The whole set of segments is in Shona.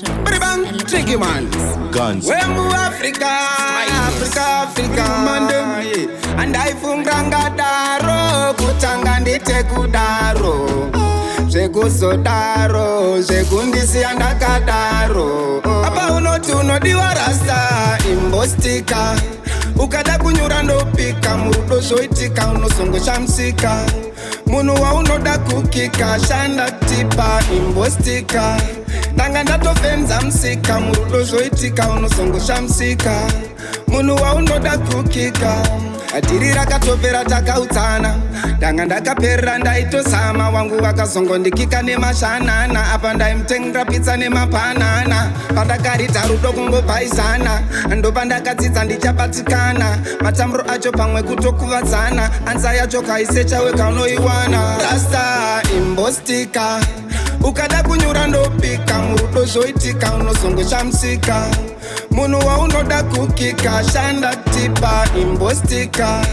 TrInkyman, Gunz. Wemu Africa, and I fungranga daro, kutanga ndite kudaro, zvekuzodaro, zvekundisi andakadaro. Apa unotuno diwarasta imbostika, ukada kunyura ndopika, murudo zvoitika unosongosha musika. Munhu waunoda kukika, shanda tipa imbostika. Ndanga ndatofenza musika, murudo zvoitika unosongosha musika. Munhu waunoda kukika, dhiri rakatopera takaudzana. Ndanga ndakaperera ndaitozama, wangu wakazongondikika nemashanana. Apa ndaimutengera pizza nemapanana, pandakarita rudo kungobhaizana. Ndopandakadzidza ndichabatikana, matamburo acho pamwe kutokuvadzana. Anza yacho kaisecha weka unoiwana. Rasta imbostika, ukada kunyura ndopika, murudo zvoitika unosongosha musika. Munhu waunoda kukika, shanda tipa imbostika.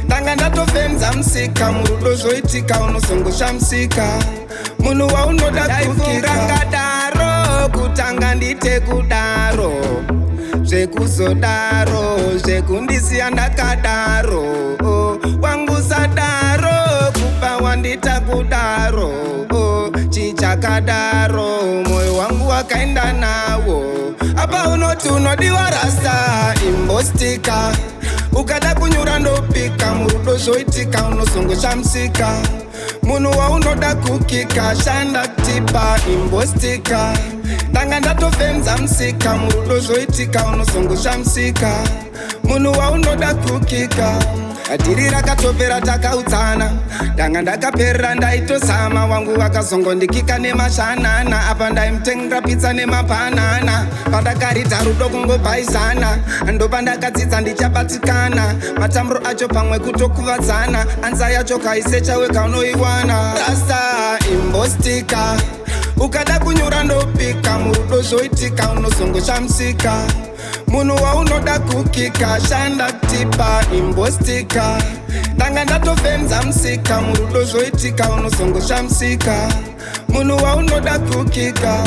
Ndanga ndatofenza musika, murudo zvoitika unosongosha musika. Munhu waunoda kukika, ngadaro kutanga ndite kudaro, zvekuzodaro, zvekundisiya ndakadaro. Wangu sadaro, kupa wandita kudaro, chichakadaro, moyo wangu wakaenda nawo. Apa unoti unodiwa rasta imbostika, ukada kunyura ndopika, murudo zvoitika unosongosha musika. Munhu waunoda kukika, shanda tipa imbostika. Ndanga ndatofenza musika, murudo zvoitika unosongosha musika. Munhu waunoda kukika, dhiri rakatopera takaudzana. Ndanga ndakaperera ndaitozama, wangu wakazongondikika nemashanana. Apa ndaimutengera pizza nemapanana, pandakarita rudo kungobhaizana. Ndopandakadzidza ndichabatikana, matamburo acho pamwe kutokuvadzana. Anza yacho kaisecha weka unoiwana. Rasta imbostika, ukada kunyura ndopika, murudo zvoitika unosongosha musika. Munhu waunoda kukika, shanda tipa imbostika. Ndanga ndatofenza musika, murudo zvoitika unosongosha musika. Munhu waunoda kukika.